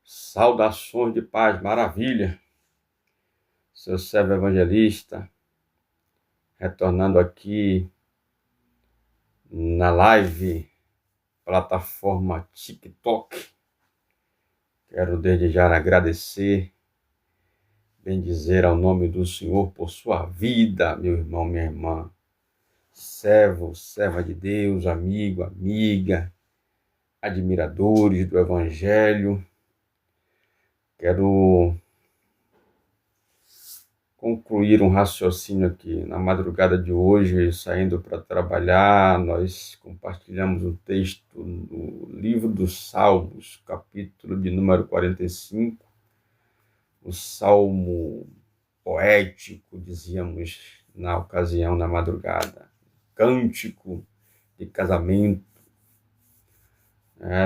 Saudações de paz, maravilha. Seu servo evangelista, retornando aqui na live, plataforma TikTok. Quero desde já agradecer, bendizer ao nome do Senhor por sua vida, meu irmão, minha irmã. Servo, serva de Deus, amigo, amiga, admiradores do Evangelho. Quero concluir um raciocínio aqui. Na madrugada de hoje, saindo para trabalhar, nós compartilhamos um texto do livro dos Salmos, capítulo de número 45, o salmo poético, dizíamos na ocasião, na madrugada, cântico de casamento.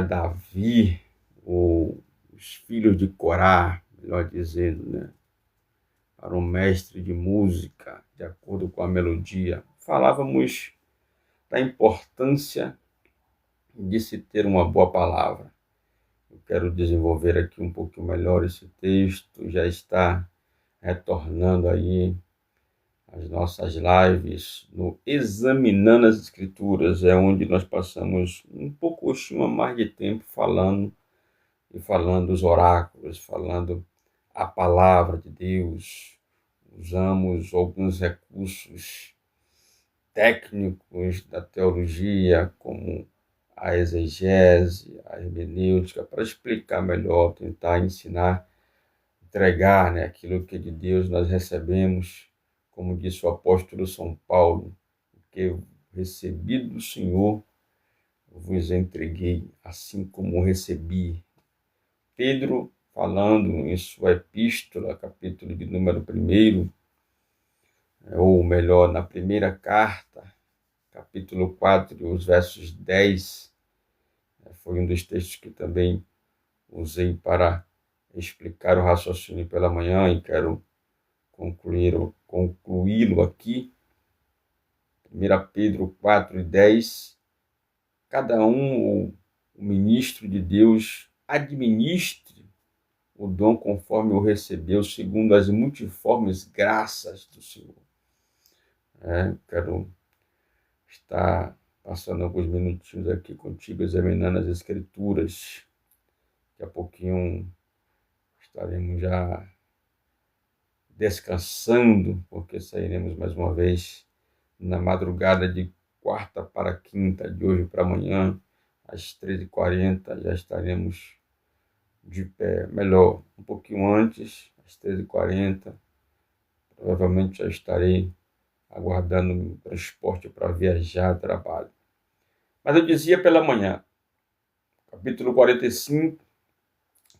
Davi, os filhos de Corá, melhor dizendo, né? Para um mestre de música, de acordo com a melodia. Falávamos da importância de se ter uma boa palavra. Eu quero desenvolver aqui um pouquinho melhor esse texto, já está retornando aí as nossas lives no Examinando as Escrituras, é onde nós passamos um pouco mais de tempo falando os oráculos, falando a palavra de Deus. Usamos alguns recursos técnicos da teologia, como a exegese, a hermenêutica, para explicar melhor, tentar ensinar, entregar, aquilo que de Deus nós recebemos, como disse o apóstolo São Paulo, o que eu recebi do Senhor, eu vos entreguei, assim como recebi. Pedro, falando em sua epístola, capítulo de número 1, ou melhor, na primeira carta, capítulo 4, os versos 10, foi um dos textos que também usei para explicar o raciocínio pela manhã e quero concluí-lo aqui. 1 Pedro 4 e 10, cada um, o ministro de Deus, administre o dom conforme o recebeu, segundo as multiformes graças do Senhor. Quero estar passando alguns minutinhos aqui contigo, examinando as Escrituras. Daqui a pouquinho estaremos já descansando, porque sairemos mais uma vez na madrugada de quarta para quinta, de hoje para amanhã, às 13h40, já estaremos de pé, melhor, um pouquinho antes, às 13h40, provavelmente já estarei aguardando o transporte para viajar a trabalho. Mas eu dizia pela manhã, capítulo 45,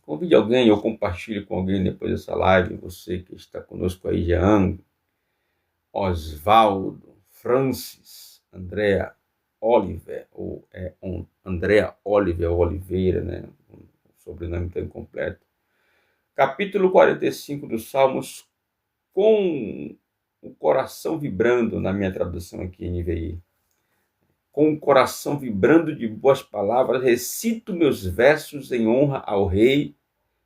convide alguém ou compartilhe com alguém depois dessa live, você que está conosco aí, Jean, Osvaldo, Francis, Andrea Oliver, ou Andrea Oliver Oliveira, né? O sobrenome está incompleto. Capítulo 45 dos Salmos, com o coração vibrando, na minha tradução aqui, NVI. Com o coração vibrando de boas palavras, recito meus versos em honra ao Rei,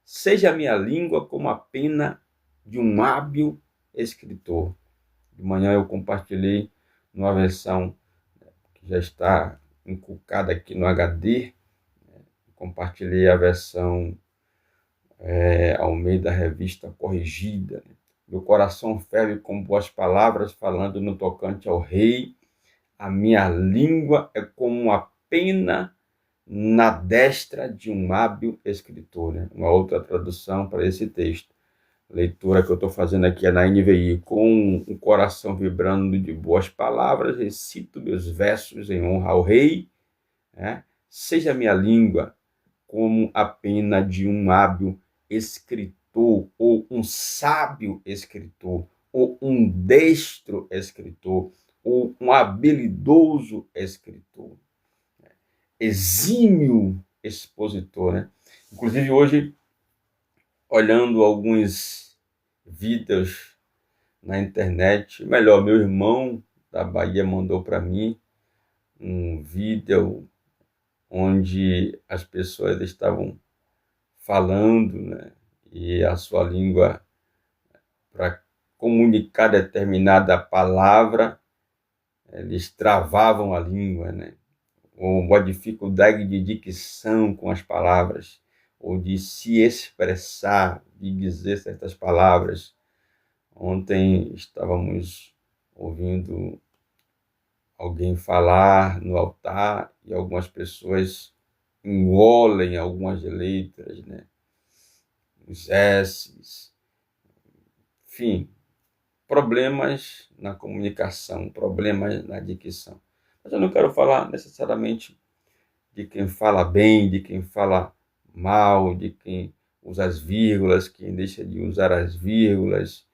seja a minha língua como a pena de um hábil escritor. De manhã eu compartilhei numa versão que já está inculcada aqui no HD, compartilhei a versão Almeida Revista Corrigida. Meu coração ferve com boas palavras, falando no tocante ao Rei. A minha língua é como uma pena na destra de um hábil escritor. Uma outra tradução para esse texto. A leitura que eu estou fazendo aqui é na NVI. Com o coração vibrando de boas palavras, recito meus versos em honra ao Rei. Seja minha língua como a pena de um hábil escritor, ou um sábio escritor, ou um destro escritor, ou um habilidoso escritor, exímio expositor. Inclusive hoje, olhando alguns vídeos na internet, meu irmão da Bahia mandou para mim um vídeo onde as pessoas estavam falando, né? E a sua língua, para comunicar determinada palavra, eles travavam a língua, né? Ou uma dificuldade de dicção com as palavras, ou de se expressar, de dizer certas palavras. Ontem estávamos ouvindo alguém falar no altar e algumas pessoas engolem algumas letras, né? Os S's, enfim, problemas na comunicação, problemas na dicção. Mas eu não quero falar necessariamente de quem fala bem, de quem fala mal, de quem usa as vírgulas, quem deixa de usar as vírgulas.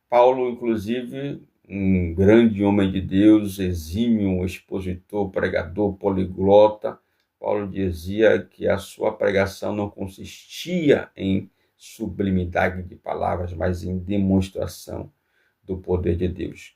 Paulo, inclusive, um grande homem de Deus, exímio, expositor, pregador, poliglota, Paulo dizia que a sua pregação não consistia em sublimidade de palavras, mas em demonstração do poder de Deus.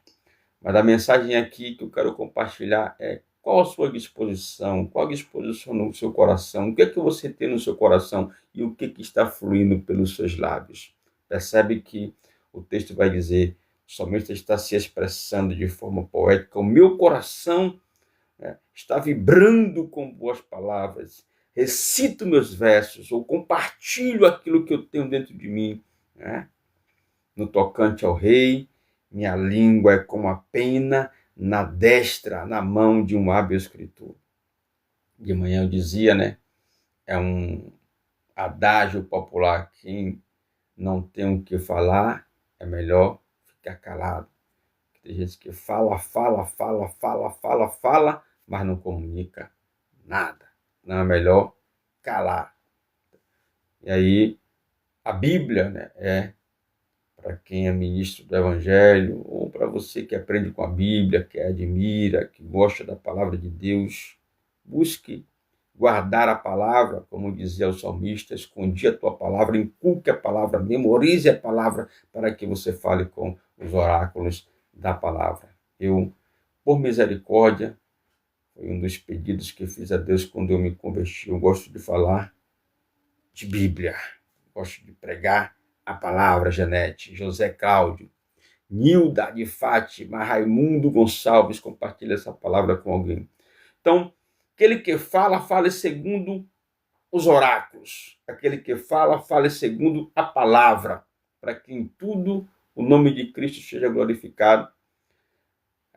Mas a mensagem aqui que eu quero compartilhar é: qual a sua disposição? Qual a disposição no seu coração? O que é que você tem no seu coração e o que é que está fluindo pelos seus lábios? Percebe que o texto vai dizer: o salmista está se expressando de forma poética. O meu coração, né, está vibrando com boas palavras. Recito meus versos ou compartilho aquilo que eu tenho dentro de mim, né? No tocante ao rei, minha língua é como a pena na destra, na mão de um hábil escritor. De manhã eu dizia, né? É um adágio popular: quem não tem o que falar, é melhor ficar calado. Tem gente que fala, mas não comunica nada. Não, é melhor calar. E aí, a Bíblia, né, para quem é ministro do Evangelho, ou para você que aprende com a Bíblia, que admira, que gosta da palavra de Deus, busque guardar a palavra, como dizia o salmista: escondi a tua palavra, inculque a palavra, memorize a palavra, para que você fale com os oráculos da palavra. Eu, por misericórdia, foi um dos pedidos que fiz a Deus quando eu me converti. Eu gosto de falar de Bíblia, gosto de pregar a palavra. Janete, José Cláudio, Nilda de Fátima, Raimundo Gonçalves, compartilha essa palavra com alguém. Então, aquele que fala, fale segundo os oráculos. Aquele que fala, fale segundo a palavra, para que em tudo o nome de Cristo seja glorificado.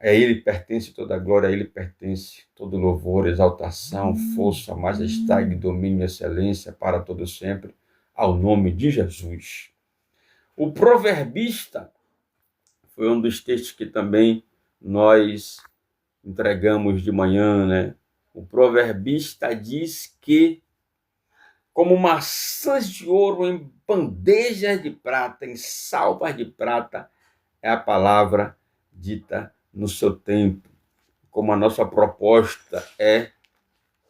A ele pertence toda a glória, a ele pertence todo louvor, exaltação, força, majestade, domínio e excelência para todo sempre, ao nome de Jesus. O proverbista foi um dos textos que também nós entregamos de manhã, né? O proverbista diz que, como maçãs de ouro em bandejas de prata, em salvas de prata, é a palavra dita no seu tempo. Como a nossa proposta é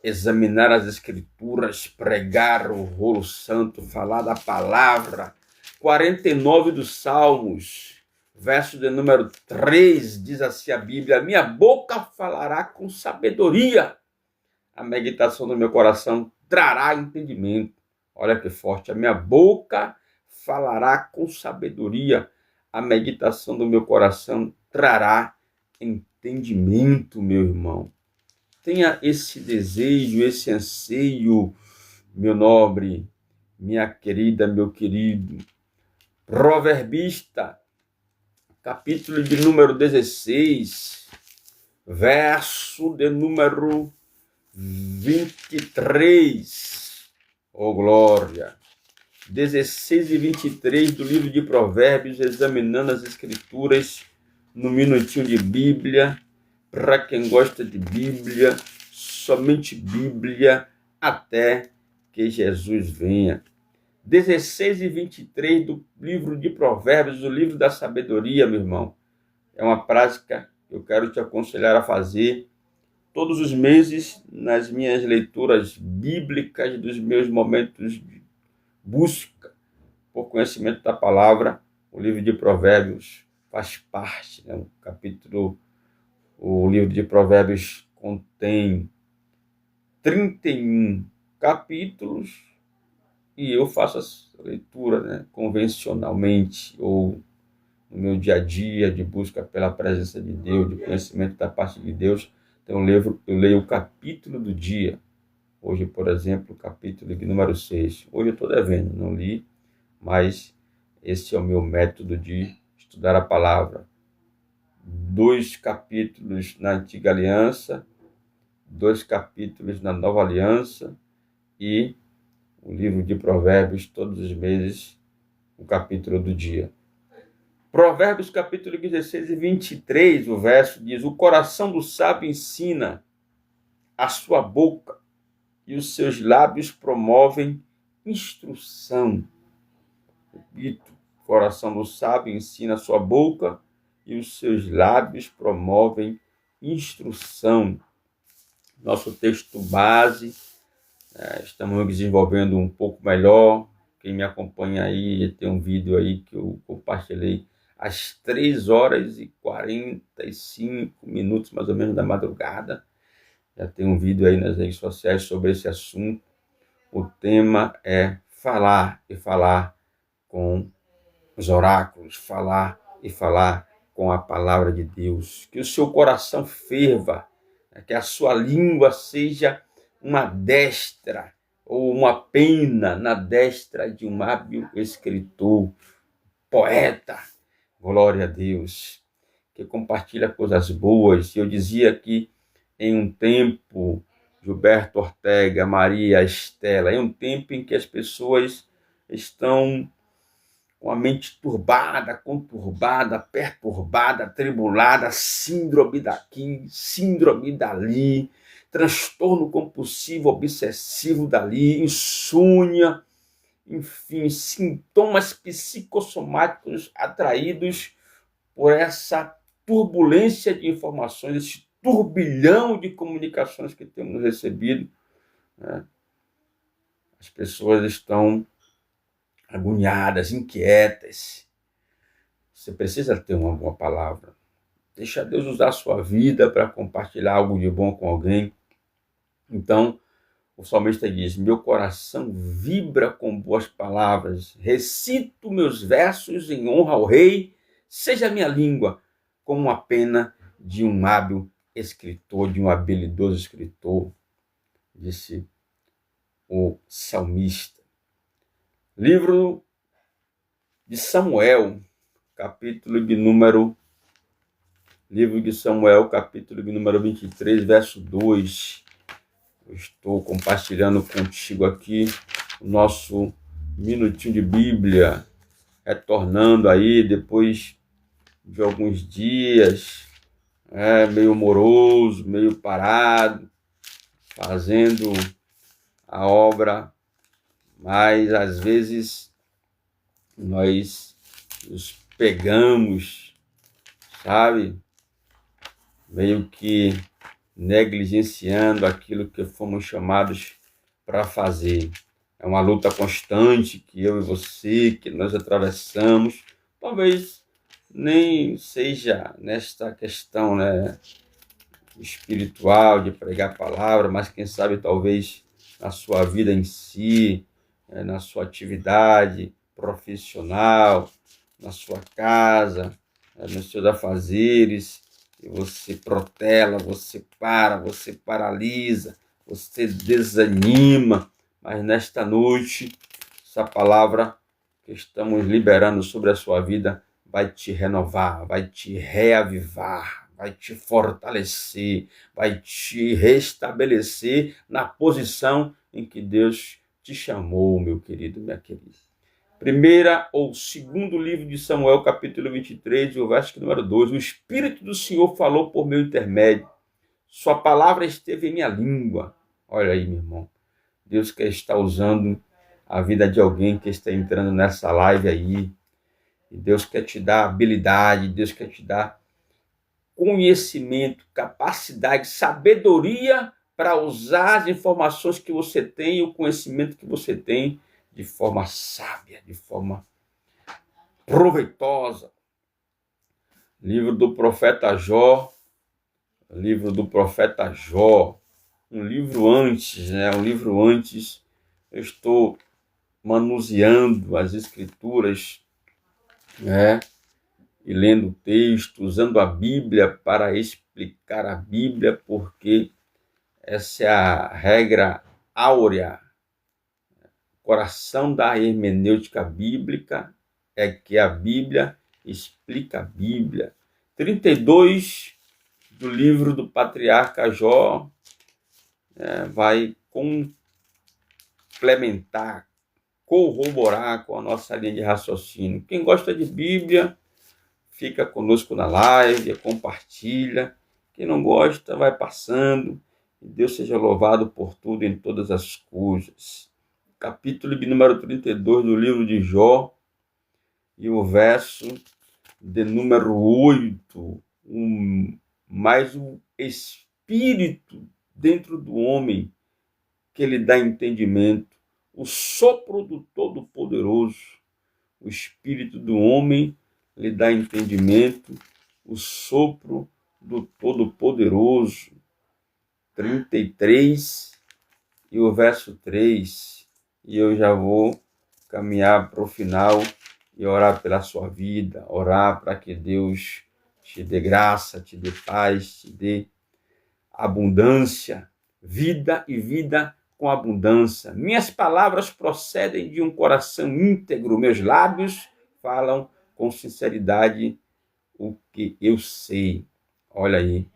examinar as Escrituras, pregar o rolo santo, falar da palavra. 49 dos Salmos, verso de número 3, diz assim a Bíblia: minha boca falará com sabedoria, a meditação do meu coração trará entendimento. Olha que forte: a minha boca falará com sabedoria, a meditação do meu coração trará entendimento, meu irmão. Tenha esse desejo, esse anseio, meu nobre, minha querida, meu querido. Proverbista, capítulo de número 16, verso de número 23. Oh, glória! 16 e 23 do livro de Provérbios, examinando as Escrituras no minutinho de Bíblia. Para quem gosta de Bíblia, somente Bíblia, até que Jesus venha. 16 e 23 do livro de Provérbios, do livro da sabedoria, meu irmão. É uma prática que eu quero te aconselhar a fazer todos os meses nas minhas leituras bíblicas, dos meus momentos de busca por conhecimento da palavra. O livro de Provérbios faz parte, né? O livro de Provérbios contém 31 capítulos e eu faço a leitura, né, convencionalmente, ou no meu dia a dia, de busca pela presença de Deus, de conhecimento da parte de Deus. Então eu leio o capítulo do dia. Hoje, por exemplo, o capítulo de número 6. Hoje eu estou devendo, não li, mas esse é o meu método de estudar a palavra. 2 capítulos na Antiga Aliança, 2 capítulos na Nova Aliança e o livro de Provérbios, todos os meses, o capítulo do dia. Provérbios capítulo 16 e 23, o verso diz: o coração do sábio ensina a sua boca e os seus lábios promovem instrução. Repito, o coração do sábio ensina a sua boca e os seus lábios promovem instrução. Nosso texto base, estamos desenvolvendo um pouco melhor. Quem me acompanha aí, tem um vídeo aí que eu compartilhei às 3h45, mais ou menos, da madrugada. Já tem um vídeo aí nas redes sociais sobre esse assunto. O tema é falar e falar com os oráculos, falar e falar com a palavra de Deus. Que o seu coração ferva, que a sua língua seja uma destra ou uma pena na destra de um hábil escritor, poeta. Glória a Deus, que compartilha coisas boas. Eu dizia que em um tempo, Gilberto Ortega, Maria Estela, em um tempo em que as pessoas estão com a mente turbada, conturbada, perturbada, atribulada, síndrome daqui, síndrome dali, transtorno compulsivo obsessivo dali, insônia, enfim, sintomas psicossomáticos atraídos por essa turbulência de informações, esse turbilhão de comunicações que temos recebido, né? As pessoas estão agoniadas, inquietas. Você precisa ter uma boa palavra. Deixa Deus usar a sua vida para compartilhar algo de bom com alguém. Então, o salmista diz: meu coração vibra com boas palavras, recito meus versos em honra ao rei, seja minha língua como a pena de um hábil escritor, de um habilidoso escritor, disse o salmista. Livro de Samuel, capítulo de número 23, verso 2. Eu estou compartilhando contigo aqui o nosso minutinho de Bíblia, retornando aí depois de alguns dias, meio moroso, meio parado, fazendo a obra, mas às vezes nós nos pegamos, sabe, meio que negligenciando aquilo que fomos chamados para fazer. É uma luta constante que eu e você, que nós atravessamos. Talvez nem seja nesta questão, né, espiritual, de pregar a palavra, mas quem sabe talvez na sua vida em si, na sua atividade profissional, na sua casa, nos seus afazeres, e você protela, você para, você paralisa, você desanima, mas nesta noite, essa palavra que estamos liberando sobre a sua vida vai te renovar, vai te reavivar, vai te fortalecer, vai te restabelecer na posição em que Deus te chamou, meu querido, minha querida. Primeira ou segundo livro de Samuel, capítulo 23, o verso número 2. O Espírito do Senhor falou por meu intermédio. Sua palavra esteve em minha língua. Olha aí, meu irmão. Deus quer estar usando a vida de alguém que está entrando nessa live aí. E Deus quer te dar habilidade, Deus quer te dar conhecimento, capacidade, sabedoria para usar as informações que você tem, o conhecimento que você tem, de forma sábia, de forma proveitosa. Livro do profeta Jó, um livro antes, eu estou manuseando as Escrituras, né? E lendo o texto, usando a Bíblia para explicar a Bíblia, porque essa é a regra áurea. O coração da hermenêutica bíblica é que a Bíblia explica a Bíblia. 32 do livro do patriarca Jó vai complementar, corroborar com a nossa linha de raciocínio. Quem gosta de Bíblia, fica conosco na live, compartilha. Quem não gosta, vai passando. E Deus seja louvado por tudo em todas as coisas. Capítulo de número 32 do livro de Jó, e o verso de número 8. Mais o Espírito dentro do homem que lhe dá entendimento, o sopro do Todo-Poderoso. O Espírito do homem lhe dá entendimento, o sopro do Todo-Poderoso. 33 e o verso 3. E eu já vou caminhar para o final e orar pela sua vida, orar para que Deus te dê graça, te dê paz, te dê abundância, vida e vida com abundância. Minhas palavras procedem de um coração íntegro, meus lábios falam com sinceridade o que eu sei. Olha aí,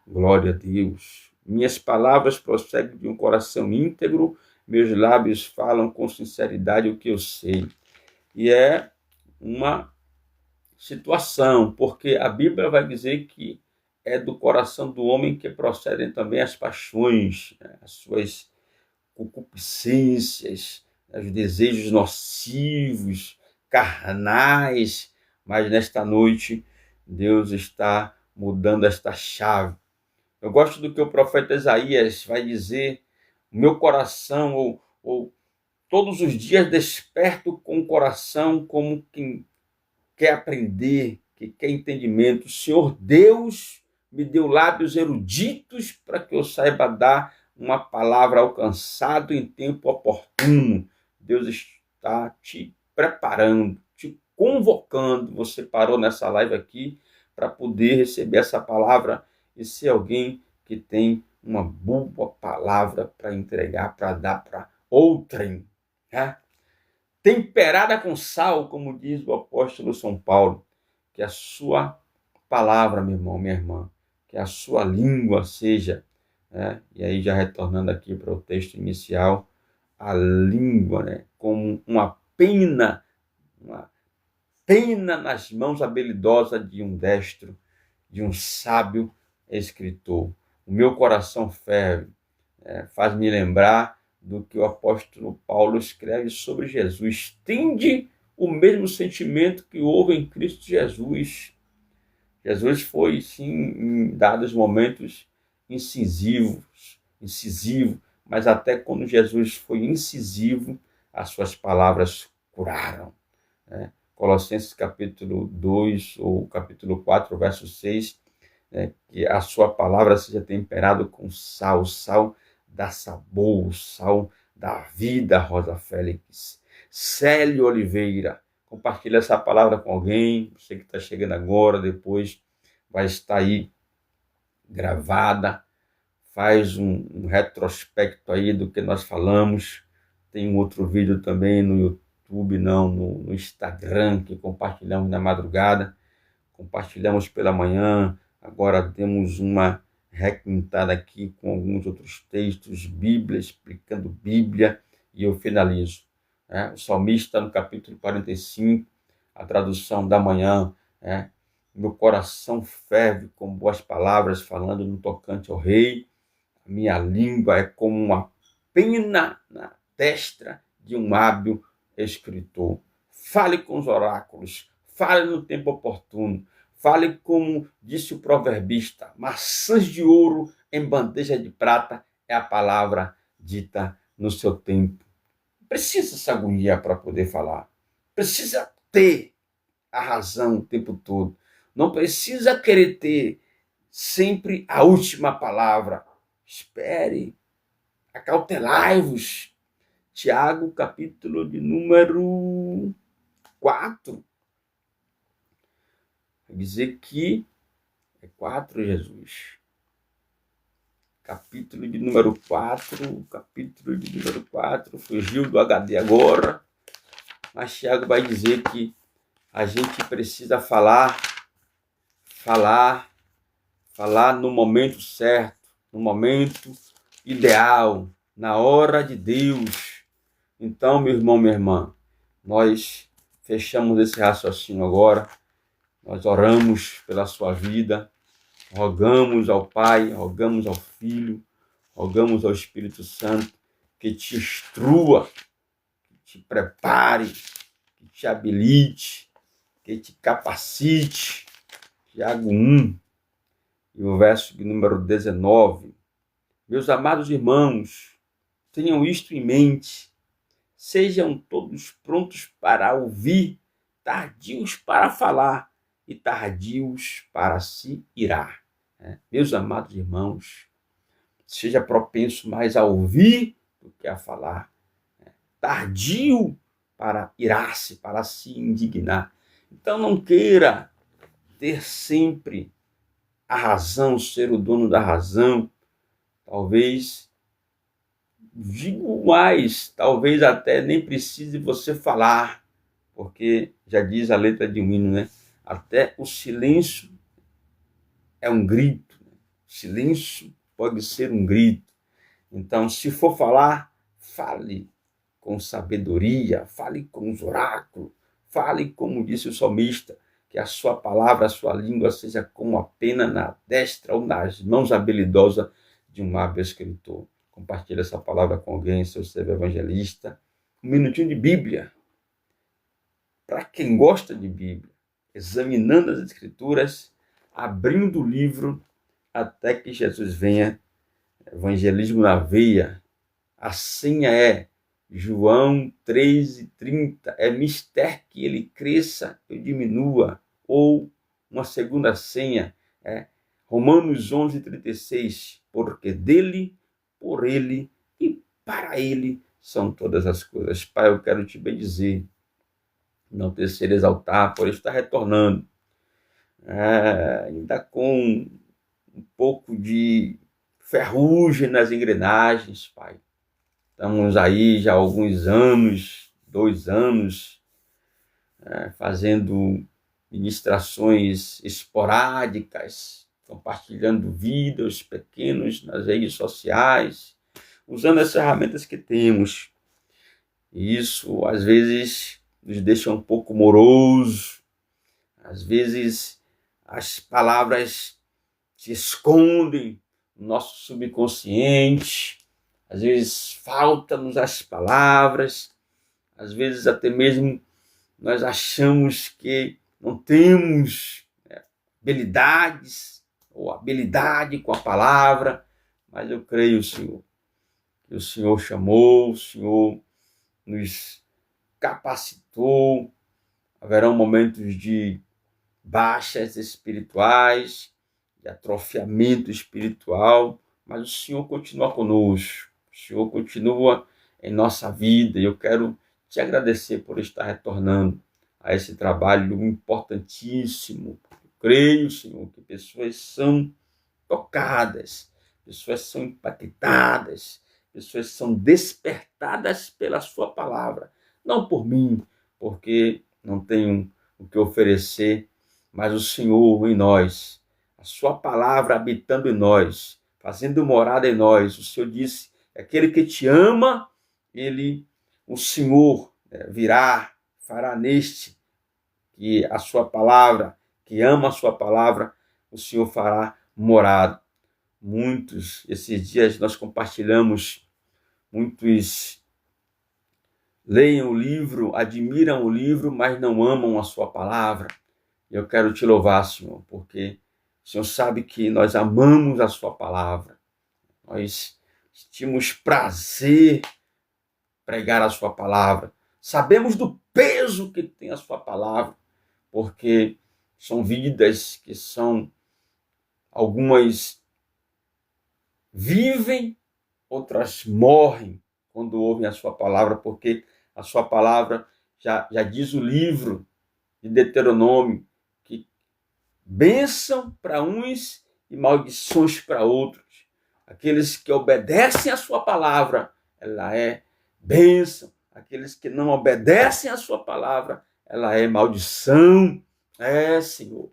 glória a Deus. Minhas palavras procedem de um coração íntegro, meus lábios falam com sinceridade o que eu sei. E é uma situação, porque a Bíblia vai dizer que é do coração do homem que procedem também as paixões, as suas concupiscências, os desejos nocivos, carnais. Mas nesta noite, Deus está mudando esta chave. Eu gosto do que o profeta Isaías vai dizer: o meu coração, ou todos os dias desperto com o coração como quem quer aprender, que quer entendimento. O Senhor Deus me deu lábios eruditos para que eu saiba dar uma palavra alcançada em tempo oportuno. Deus está te preparando, te convocando. Você parou nessa live aqui para poder receber essa palavra e ser alguém que tem uma boa palavra para entregar, para dar para outrem, né? Temperada com sal, como diz o apóstolo São Paulo. Que a sua palavra, meu irmão, minha irmã, que a sua língua seja, né? E aí já retornando aqui para o texto inicial, a língua, né, como uma pena nas mãos habilidosas de um destro, de um sábio escritor. O meu coração ferve, faz-me lembrar do que o apóstolo Paulo escreve sobre Jesus. Tende o mesmo sentimento que houve em Cristo Jesus. Jesus foi, sim, em dados momentos incisivo, mas até quando Jesus foi incisivo, as suas palavras curaram, né? Colossenses capítulo 2, ou capítulo 4, verso 6, que a sua palavra seja temperada com sal, sal dá sabor, o sal da vida, Rosa Félix. Célio Oliveira, compartilha essa palavra com alguém, você que está chegando agora, depois vai estar aí gravada, faz um retrospecto aí do que nós falamos. Tem um outro vídeo também no YouTube, no Instagram, que compartilhamos na madrugada, compartilhamos pela manhã. Agora temos uma requintada aqui com alguns outros textos, Bíblia, explicando Bíblia, e eu finalizo. O salmista, no capítulo 45, a tradução da manhã, meu coração ferve com boas palavras, falando no tocante ao rei. A minha língua é como uma pena na destra de um hábil escritor. Fale com os oráculos, fale no tempo oportuno. Fale como disse o proverbista: maçãs de ouro em bandeja de prata é a palavra dita no seu tempo. Precisa se agoniar para poder falar. Precisa ter a razão o tempo todo. Não precisa querer ter sempre a última palavra. Espere, acautelai-vos, Tiago, capítulo de número 4. Vai dizer que é 4, Jesus. Capítulo de número 4, fugiu do HD agora. Mas Tiago vai dizer que a gente precisa falar no momento certo, no momento ideal, na hora de Deus. Então, meu irmão, minha irmã, nós fechamos esse raciocínio agora, nós oramos pela sua vida, rogamos ao Pai, rogamos ao Filho, rogamos ao Espírito Santo que te instrua, que te prepare, que te habilite, que te capacite. Tiago 1, e o verso de número 19. Meus amados irmãos, tenham isto em mente, sejam todos prontos para ouvir, tardios para falar e tardios para se irar. Meus amados irmãos, seja propenso mais a ouvir do que a falar, tardio para irar-se, para se indignar. Então não queira ter sempre a razão, ser o dono da razão. Talvez, digo mais, talvez até nem precise você falar, porque já diz a letra de um hino, né? Até o silêncio é um grito. Silêncio pode ser um grito. Então, se for falar, fale com sabedoria, fale com os oráculos, fale como disse o salmista, que a sua palavra, a sua língua seja como a pena na destra ou nas mãos habilidosas de um hábil escritor. Compartilhe essa palavra com alguém, seu servo evangelista. Um minutinho de Bíblia. Para quem gosta de Bíblia, examinando as Escrituras, abrindo o livro até que Jesus venha. Evangelismo na veia. A senha é João 3:30. É mister que ele cresça, eu diminua. Ou uma segunda senha é Romanos 11:36. Porque dele, por ele e para ele são todas as coisas. Pai, eu quero te bendizer, não ter ser exaltar, por estar retornando. Ainda com um pouco de ferrugem nas engrenagens, Pai. Estamos aí já há alguns anos, 2 anos, fazendo ministrações esporádicas, compartilhando vídeos pequenos nas redes sociais, usando as ferramentas que temos. E isso, às vezes, nos deixa um pouco moroso. Às vezes, as palavras se escondem no nosso subconsciente. Às vezes, faltam-nos as palavras. Às vezes, até mesmo, nós achamos que não temos habilidades ou habilidade com a palavra. Mas eu creio, Senhor, que o Senhor chamou, o Senhor nos capacitou. Haverão momentos de baixas espirituais, de atrofiamento espiritual, mas o Senhor continua conosco, o Senhor continua em nossa vida, e eu quero te agradecer por estar retornando a esse trabalho importantíssimo. Eu creio, Senhor, que pessoas são tocadas, pessoas são impactadas, pessoas são despertadas pela sua palavra, não por mim, porque não tenho o que oferecer, mas o Senhor em nós, a sua palavra habitando em nós, fazendo morada em nós. O Senhor disse, aquele que te ama, o Senhor virá, fará neste, que a sua palavra, que ama a sua palavra, o Senhor fará morada. Esses dias nós compartilhamos, muitos leiam o livro, admiram o livro, mas não amam a sua palavra. Eu quero te louvar, Senhor, porque o Senhor sabe que nós amamos a sua palavra. Nós tínhamos prazer pregar a sua palavra. Sabemos do peso que tem a sua palavra, porque são vidas que algumas vivem, outras morrem quando ouvem a sua palavra, porque a sua palavra já diz o livro de Deuteronômio, que bênção para uns e maldições para outros. Aqueles que obedecem a sua palavra, ela é bênção. Aqueles que não obedecem a sua palavra, ela é maldição. Senhor,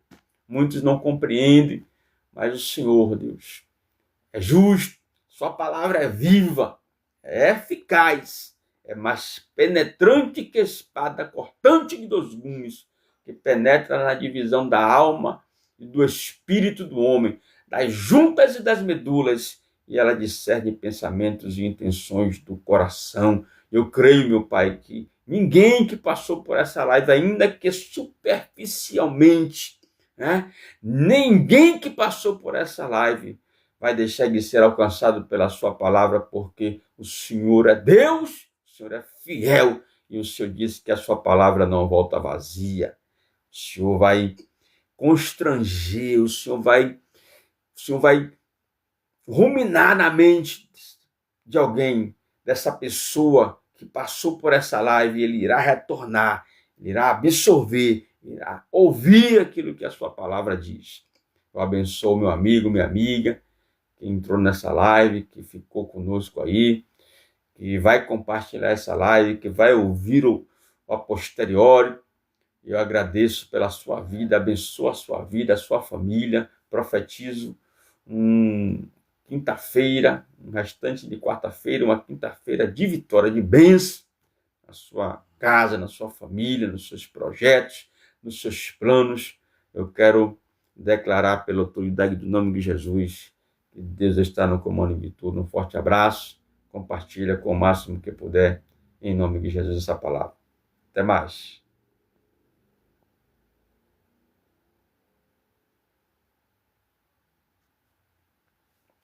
muitos não compreendem, mas o Senhor, Deus, é justo. Sua palavra é viva, é eficaz, é mais penetrante que espada cortante de 2 gumes, que penetra na divisão da alma e do espírito do homem, das juntas e das medulas, e ela discerne pensamentos e intenções do coração. Eu creio, meu Pai, que ninguém que passou por essa live, ainda que superficialmente, ninguém que passou por essa live vai deixar de ser alcançado pela sua palavra, porque o Senhor é Deus, o Senhor é fiel, e o Senhor disse que a sua palavra não volta vazia. O Senhor vai constranger, o Senhor vai ruminar na mente de alguém, dessa pessoa que passou por essa live, ele irá retornar, ele irá absorver, irá ouvir aquilo que a sua palavra diz. Eu abençoo meu amigo, minha amiga, que entrou nessa live, que ficou conosco aí, que vai compartilhar essa live, que vai ouvir a posteriori. Eu agradeço pela sua vida, abençoo a sua vida, a sua família, profetizo quinta-feira, um restante de quarta-feira, uma quinta-feira de vitória, de bênção na sua casa, na sua família, nos seus projetos, nos seus planos. Eu quero declarar pela autoridade do nome de Jesus que Deus está no comando de tudo. Um forte abraço, compartilha com o máximo que puder, em nome de Jesus, essa palavra. Até mais.